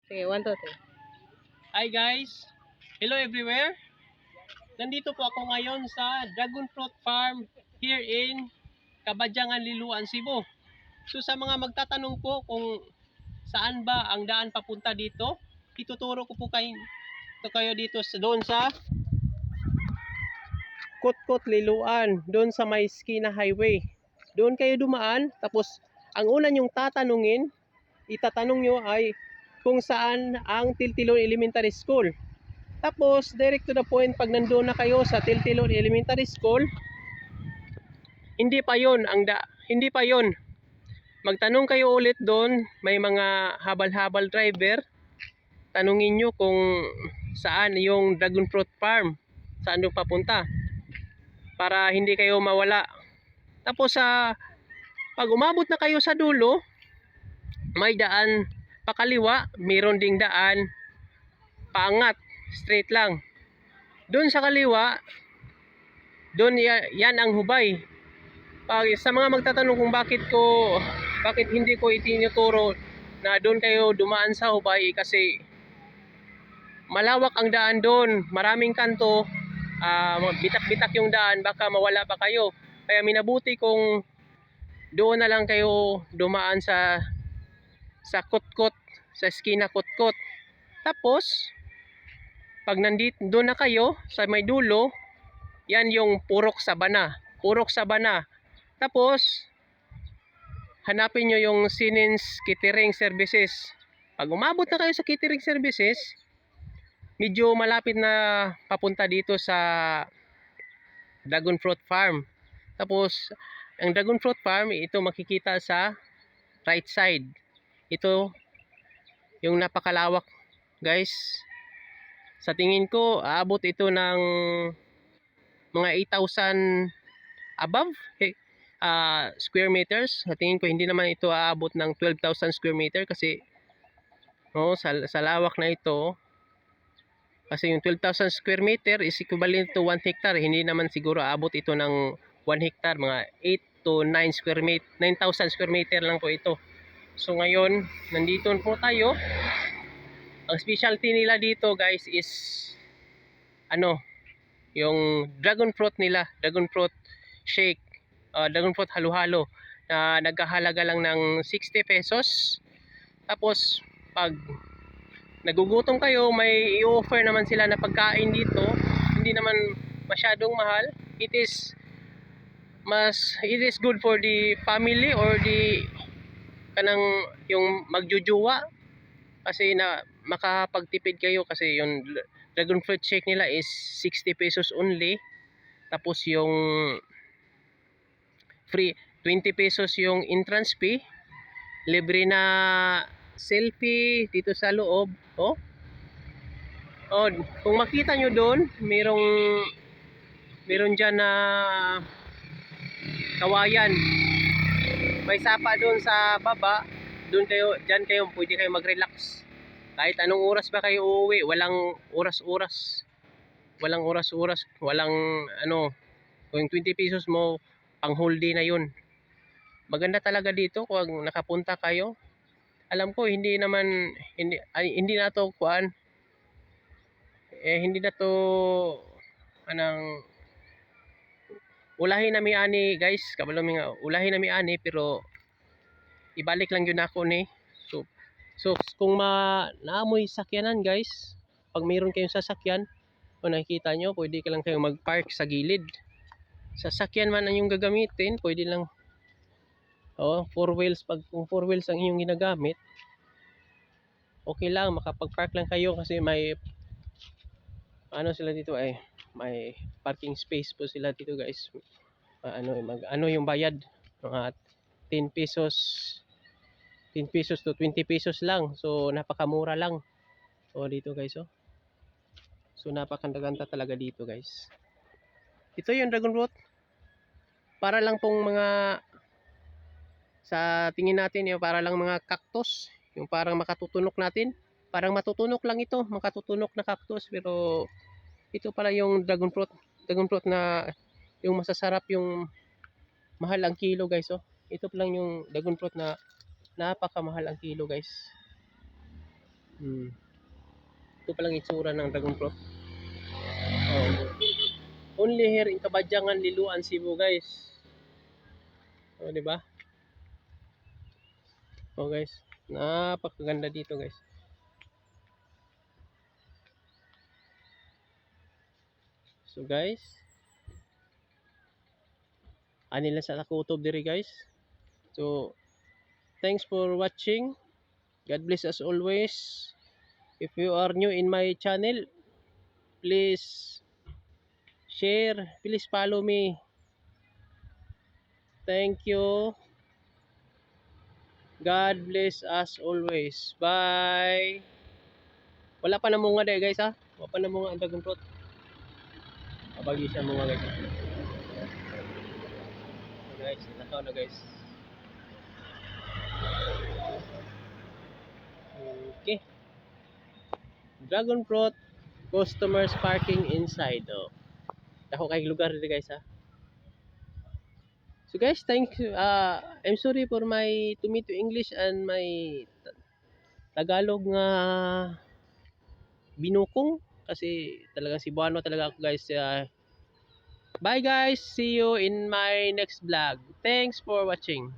Sige, 1, 2, 3. Hi guys! Hello everywhere! Nandito po ako ngayon sa Dragon Fruit Farm here in Kabadyangan, Liloan, Cebu. So sa mga magtatanong po kung saan ba ang daan papunta dito, ituturo ko po kayo dito doon sa Kutkot, Liloan, doon sa may Skina Highway. Doon kayo dumaan, tapos ang una nyong itatanong nyo ay kung saan ang Tiltilon Elementary School. Tapos, direct to the point, pag nandoon na kayo sa Tiltilon Elementary School, hindi pa yon. Magtanong kayo ulit doon, may mga habal-habal driver. Tanungin nyo kung saan yung Dragon Fruit Farm, saan yung papunta, para hindi kayo mawala. Tapos, pag umabot na kayo sa dulo, may daan pakaliwa, mayroon ding daan paangat, straight lang. Doon sa kaliwa, doon yan ang hubay. Pag sa mga magtatanong kung bakit hindi ko itinuturo na doon kayo dumaan sa hubay, kasi malawak ang daan doon, maraming kanto, bitak-bitak yung daan, baka mawala pa kayo. Kaya minabuti kung doon na lang kayo dumaan sa Kutkot, sa Skina Kutkot. Tapos pag doon na kayo sa may dulo, yan yung Purok Sabana. Tapos hanapin nyo yung Sinins Catering Services. Pag umabot na kayo sa catering services, medyo malapit na papunta dito sa Dragon Fruit Farm. Tapos ang Dragon Fruit Farm, ito makikita sa right side. Ito yung napakalawak, guys. Sa tingin ko, aabot ito ng mga 8,000 above square meters. Sa tingin ko, hindi naman ito aabot ng 12,000 square meter kasi sa lawak na ito. Kasi yung 12,000 square meter is equivalent to 1 hectare. Hindi naman siguro aabot ito ng 1 hectare. Mga 8 to 9 square meter, 9,000 square meter lang po ito. So ngayon, nandito po tayo. Ang specialty nila dito, guys, is yung dragon fruit nila, dragon fruit shake, dragon fruit halo-halo na nagkahalaga lang ng 60 pesos. Tapos pag nagugutom kayo, may i-offer naman sila na pagkain dito. Hindi naman masyadong mahal. It is good for the family or yung magjujuwa, kasi na makapagtipid kayo, kasi yung dragon fruit shake nila is 60 pesos only. Tapos yung free 20 pesos yung entrance fee. Libre na selfie dito sa loob. Kung makita nyo doon, meron dyan na kawayan. May sapa doon sa baba. Dyan kayo pwede kayo mag-relax. Kahit anong oras ba kayo uuwi, walang oras-oras. Walang kung 20 pesos mo, pang whole day na yun. Maganda talaga dito kung nakapunta kayo. Alam ko hindi na to ulahin na mi ani, guys. Ulahin na mi ani, pero ibalik lang yun ako ni. So kung naamoy sakyanan, guys, pag mayroon kayong sasakyan, kung nakikita nyo, pwede ka lang kayong mag-park sa gilid. Sasakyan man ang inyong gagamitin, pwede lang 4 wheels. Kung 4 wheels ang inyong ginagamit, okay lang, makapag-park lang kayo, kasi may sila dito, may parking space po sila dito, guys. Yung bayad, mga 10 pesos to 20 pesos lang. So napakamura lang. Dito, guys. So napakaganda talaga dito, guys. Ito yung dragon fruit. Para lang pong sa tingin natin, para lang mga cactus, yung parang makatutunok natin. Parang matutunok lang ito, makatutunok na cactus, pero ito pala yung dragon fruit na yung masasarap, yung mahal ang kilo, guys. Ito pa lang yung dragon fruit na napakamahal ang kilo, guys. Hmm. Ito palang itsura ng dragon fruit. Oh. Only here in Kabadyangan, Liloan, Cebu, guys. Oh, di ba? Oh, guys. Napakaganda dito, guys. So, guys, ani lang sa nakutob diri, guys. So, thanks for watching. God bless as always. If you are new in my channel, please share, please follow me. Thank you. God bless us always. Bye. Wala pa namunga dahil guys ha. Wala pa namunga ang dragon fruit. Kabagi siya mga guys. So guys, nakaw na guys. Okay. Dragon fruit. Customers parking inside. Oh. Dako kay lugar dito guys ha. So guys, thank you. I'm sorry for my tomato English and my Tagalog nga binukong kasi talagang Cebuano talaga ako guys. Bye guys, see you in my next vlog. Thanks for watching.